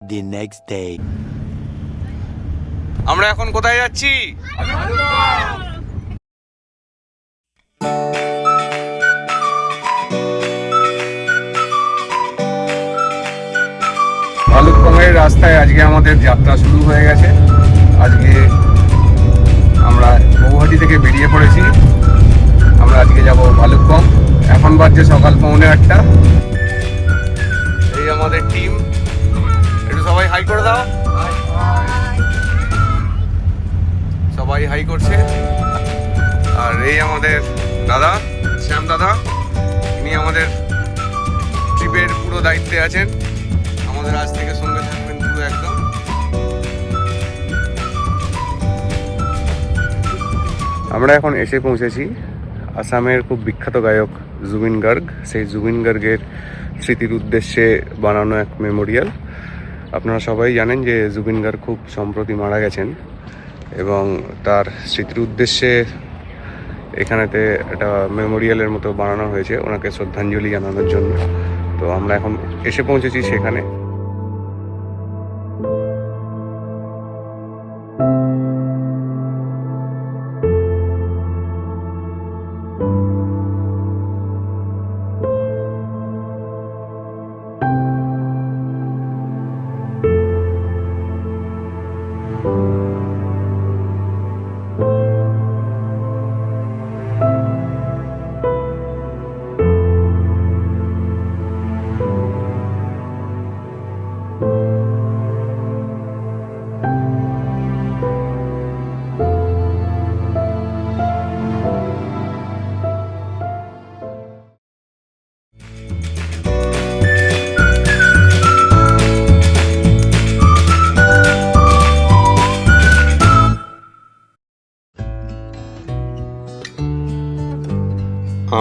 The next day. আমরা এখন কোথায় যাচ্ছি? ভালুকপংয়ের রাস্তায় আজকে আমাদের যাত্রা শুরু হয়ে গেছে। আজকে আমরা গৌহাটি থেকে বেরিয়ে পড়েছি। আমরা আজকে যাব ভালুকপং। এখন বাজছে সকাল 8:45। এই আমাদের টিম, একটু সবাই হাই করে দাও। সবাই হাই করছে। আর এই আমাদের দাদা, শ্যাম দাদা, ইনি আমাদের ট্রিপের পুরো দায়িত্বে আছেন। আমাদের আজ থেকে সঙ্গে থাকবেন পুরো একদম। আমরা এখন এসে পৌঁছেছি আসামের খুব বিখ্যাত গায়ক জুবিন গার্গ। সেই জুবিন গার্গের স্মৃতির উদ্দেশ্যে বানানো এক মেমোরিয়াল। আপনারা সবাই জানেন যে জুবিন গার্গ খুব সম্প্রতি মারা গেছেন এবং তার স্মৃতির উদ্দেশ্যে এখানেতে একটা মেমোরিয়ালের মতো বানানো হয়েছে ওনাকে শ্রদ্ধাঞ্জলি জানানোর জন্য। তো আমরা এখন এসে পৌঁছেছি সেখানে।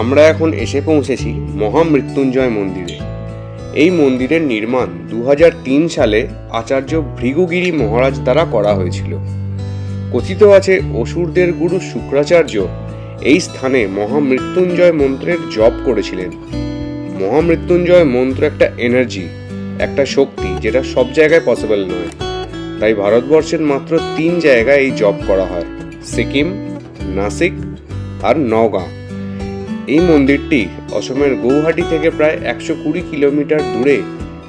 আমরা এখন এসে পৌঁছেছি মহামৃত্যুঞ্জয় মন্দিরে। এই মন্দিরের নির্মাণ 2003 সালে আচার্য ভৃগুগিরি মহারাজ দ্বারা করা হয়েছিল। কথিত আছে অসুরদের গুরু শুক্রাচার্য এই স্থানে মহামৃত্যুঞ্জয় মন্ত্রের জপ করেছিলেন। মহামৃত্যুঞ্জয় মন্ত্র একটা এনার্জি, একটা শক্তি, যেটা সব জায়গায় পসিবল নয়। তাই ভারতবর্ষের মাত্র 3 জায়গায় এই জপ করা হয়, সিকিম, নাসিক আর নওগাঁ। এই মন্দিরটি অসমের গৌহাটি থেকে প্রায় 120 কিলোমিটার দূরে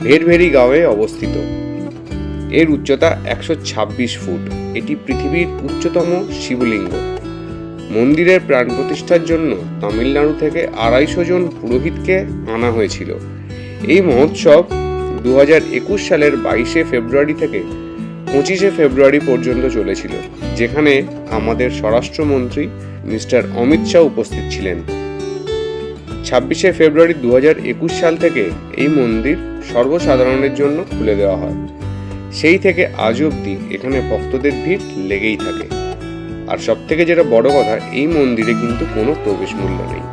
ভেরভেরি গাঁওয়ে অবস্থিত। এর উচ্চতা 126 ফুট। এটি পৃথিবীর উচ্চতম শিবলিঙ্গ। মন্দিরের প্রাণ প্রতিষ্ঠার জন্য তামিলনাড়ু থেকে 250 জন পুরোহিতকে আনা হয়েছিল। এই মহোৎসব 2021 সালের 22 ফেব্রুয়ারি থেকে 25 ফেব্রুয়ারি পর্যন্ত চলেছিল, যেখানে আমাদের স্বরাষ্ট্রমন্ত্রী মিস্টার অমিত শাহ উপস্থিত ছিলেন। 26 ফেব্রুয়ারি 2021 সাল থেকে এই মন্দির সর্বসাধারণের জন্য খুলে দেওয়া হয়। সেই থেকে আজ অবধি এখানে ভক্তদের ভিড় লেগেই থাকে। আর সব থেকে যেটা বড় কথা, এই মন্দিরে কিন্তু কোনো প্রবেশ মূল্য নেই।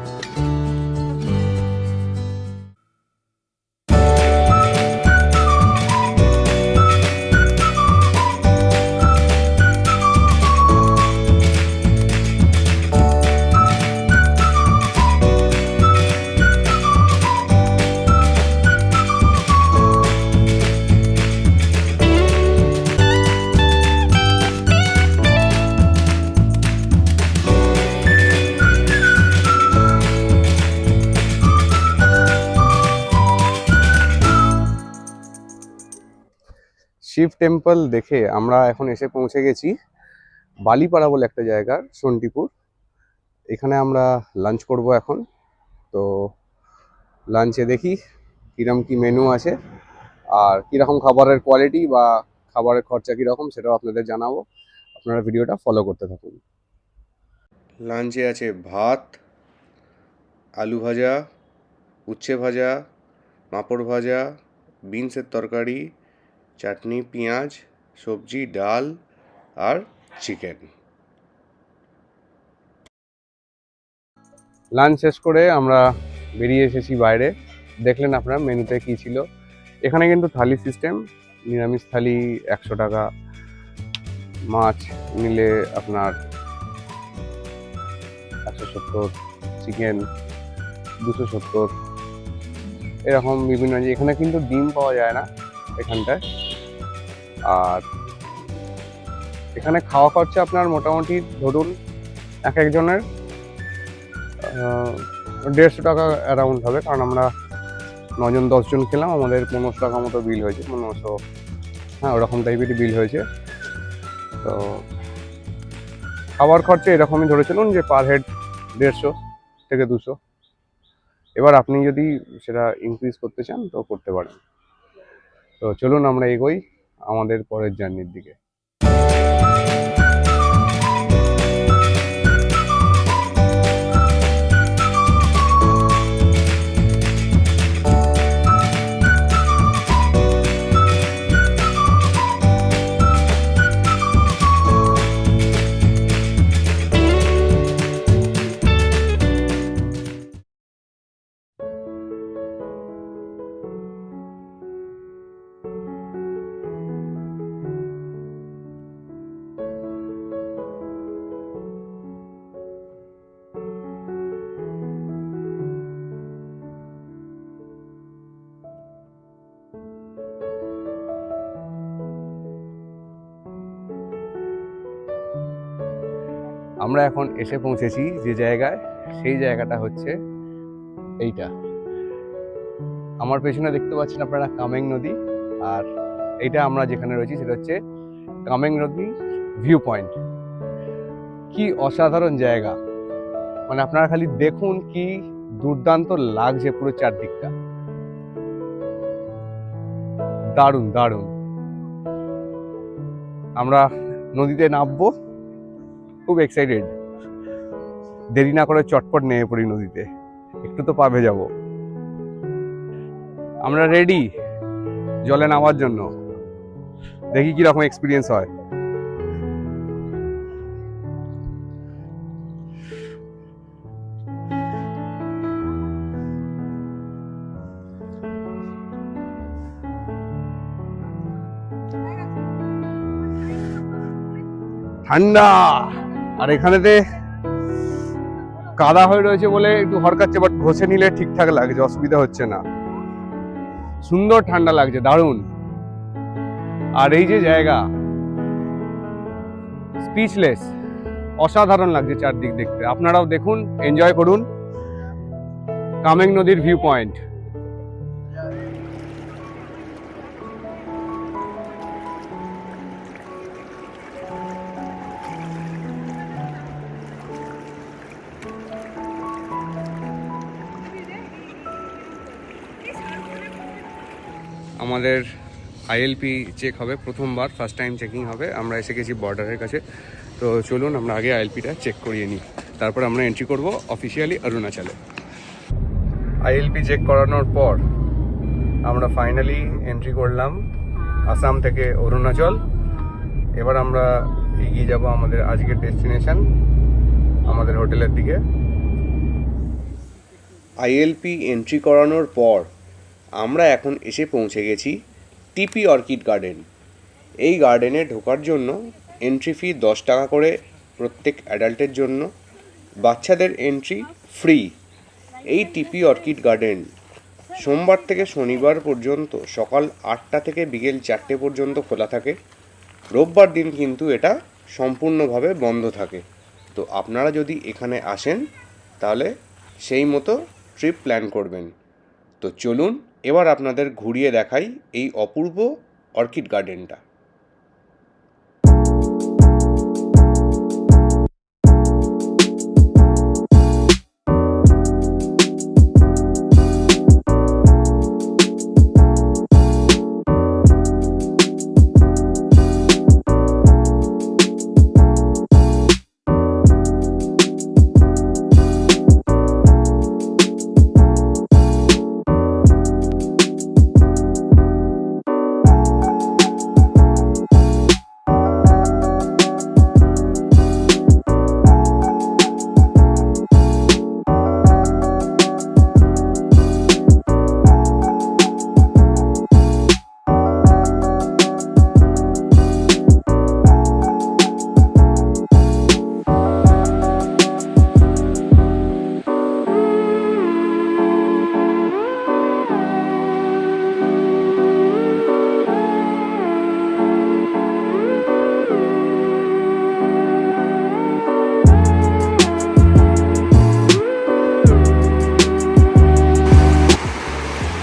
শিব টেম্পল দেখে আমরা এখন এসে পৌঁছে গেছি বালিপাড়া বলে একটা জায়গার, সন্টিপুর। এখানে আমরা লাঞ্চ করব এখন। তো লাঞ্চে দেখি কিরকম কি মেনু আছে আর কিরকম খাবারের কোয়ালিটি বা খাবারের খরচা কীরকম সেটাও আপনাদের জানাবো। আপনারা ভিডিওটা ফলো করতে থাকুন। লাঞ্চে আছে ভাত, আলু ভাজা, উচ্ছে ভাজা, পাঁপড় ভাজা, বিনসের তরকারি, চাটনি, পেঁয়াজ, সবজি, ডাল আর চিকেন। লাঞ্চ শেষ করে আমরা বেরিয়ে এসেছি বাইরে। দেখলেন আপনারা মেনুতে কি ছিল। এখানে কিন্তু থালি সিস্টেম, নিরামিষ থালি 100 টাকা, মাছ নিলে আপনার 170, চিকেন 270, এরকম বিভিন্ন। এখানে কিন্তু ডিম পাওয়া যায় না এখানটায়, আর এখানে খাওয়া খরচা আপনার মোটামুটি ধরুন এক একজনের 150 টাকা অ্যারাউন্ড হবে, কারণ আমরা 9 জন 10 জন খেলাম, আমাদের 1500 টাকা মতো বিল হয়েছে, 1500, হ্যাঁ ওরকম টাইপেরই বিল হয়েছে। তো খাবার খরচা এরকমই ধরে চলুন যে পার হেড 150 থেকে 200। এবার আপনি যদি সেটা ইনক্রিজ করতে চান তো করতে পারেন। তো চলুন আমরা এগোই আমাদের পরের জার্নির দিকে। আমরা এখন এসে পৌঁছেছি যে জায়গায়, সেই জায়গাটা হচ্ছে এইটা। আমার পেছনে দেখতে পাচ্ছেন আপনারা কামেং নদী, আর এইটা আমরা যেখানে রয়েছি সেটা হচ্ছে কামেং নদী ভিউ পয়েন্ট। কি অসাধারণ জায়গা, মানে আপনারা খালি দেখুন কি দুর্দান্ত লাগছে পুরো চারদিকটা, দারুণ দারুণ। আমরা নদীতে নামবো, খুব এক্সাইটেড, দেরি না করে চটপট নেমে পড়ি নদীতে, একটু তো পাবে যাব। আমরা রেডি জলে নামার জন্য, দেখি কি রকম এক্সপিরিয়েন্স হয়। ঠান্ডা, আর এখানেতে কাদা হয়ে রয়েছে বলে একটু হরকাচ্ছে, বাট ঘষে নিলে ঠিকঠাক লাগছে, অসুবিধা হচ্ছে না। সুন্দর ঠান্ডা লাগছে, দারুণ। আর এই যে জায়গা, স্পিচলেস, অসাধারণ লাগছে চারদিক দেখতে। আপনারাও দেখুন, এনজয় করুন কামেং নদীর ভিউ পয়েন্ট। আমাদের আইএলপি চেক হবে প্রথমবার, ফার্স্ট টাইম চেকিং হবে। আমরা এসে গেছি বর্ডারের কাছে, তো চলুন আমরা আগে আইএলপিটা চেক করিয়ে নিই, তারপর আমরা এন্ট্রি করব অফিসিয়ালি অরুণাচলে। আইএলপি চেক করানোর পর আমরা ফাইনালি এন্ট্রি করলাম আসাম থেকে অরুণাচল। এবার আমরা এগিয়ে যাব আমাদের আজকের ডেস্টিনেশন, আমাদের হোটেলের দিকে। আইএলপি এন্ট্রি করানোর পর আমরা এখন এসে পৌঁছে গেছি টিপি অর্কিড গার্ডেন। এই গার্ডেনে ঢোকার জন্য এন্ট্রি ফি 10 টাকা করে প্রত্যেক অ্যাডাল্টের জন্য, বাচ্চাদের এন্ট্রি ফ্রি। এই টিপি অর্কিড গার্ডেন সোমবার থেকে শনিবার পর্যন্ত সকাল 8টা থেকে বিকেল 4টে পর্যন্ত খোলা থাকে। রোববার দিন কিন্তু এটা সম্পূর্ণভাবে বন্ধ থাকে। তো আপনারা যদি এখানে আসেন তাহলে সেই মতো ট্রিপ প্ল্যান করবেন। তো চলুন এবার আপনাদের ঘুরিয়ে দেখাই এই অপূর্ব অর্কিড গার্ডেনটা।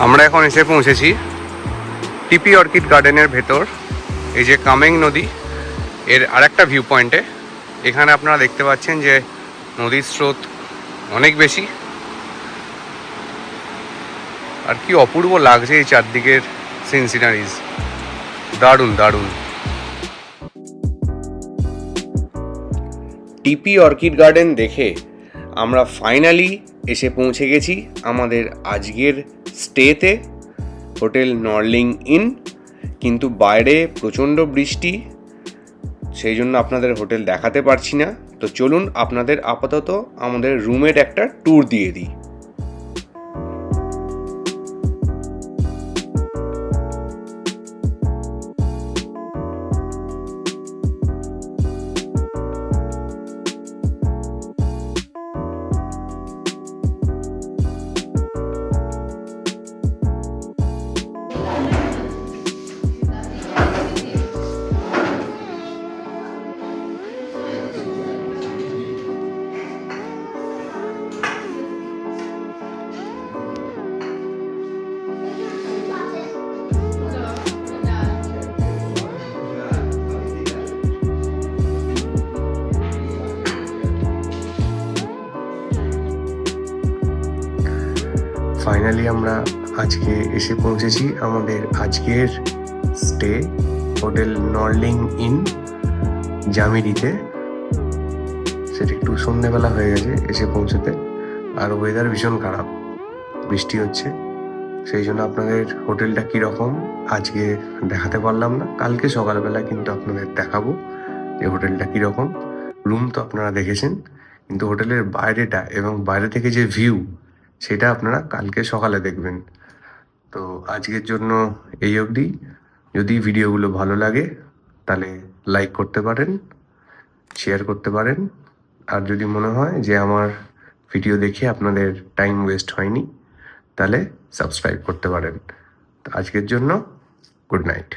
আমরা এখন এসে পৌঁছেছি টিপি অর্কিড গার্ডেনের ভেতর। এই যে কামেং নদী, এর আরেকটা ভিউ পয়েন্টে। এখানে আপনারা দেখতে পাচ্ছেন যে নদীর স্রোত অনেক বেশি, আর কি অপূর্ব লাগছে এই চারদিকের সিনারিজ, দারুণ দারুণ। টিপি অর্কিড গার্ডেন দেখে আমরা ফাইনালি এসে পৌঁছে গেছি আমাদের আজকের স্টেতে, হোটেল নর্লিং ইন। কিন্তু বাইরে প্রচণ্ড বৃষ্টি, সেই জন্য আপনাদের হোটেল দেখাতে পারছি না। তো চলুন আপনাদের আপাতত আমাদের রুমের একটা ট্যুর দিয়ে দিই। ফাইনালি আমরা আজকে এসে পৌঁছেছি আমাদের আজকের স্টে, হোটেল নর্লিং ইন জামিরিতে। সেটা একটু সন্ধ্যেবেলা হয়ে গেছে এসে পৌঁছতে, আর ওয়েদার ভীষণ খারাপ, বৃষ্টি হচ্ছে। সেই জন্য আপনাদের হোটেলটা কীরকম আজকে দেখাতে পারলাম না। কালকে সকালবেলা কিন্তু আপনাদের দেখাবো যে হোটেলটা কীরকম। রুম তো আপনারা দেখেছেন, কিন্তু হোটেলের বাইরেটা এবং বাইরে থেকে যে ভিউ, সেটা আপনারা কালকে সকালে দেখবেন। তো আজকের জন্য এই অবধি। যদি ভিডিওগুলো ভালো লাগে তাহলে লাইক করতে পারেন, শেয়ার করতে পারেন, আর যদি মনে হয় যে আমার ভিডিও দেখে আপনাদের টাইম ওয়েস্ট হয়নি তাহলে সাবস্ক্রাইব করতে পারেন। তো আজকের জন্য গুড নাইট।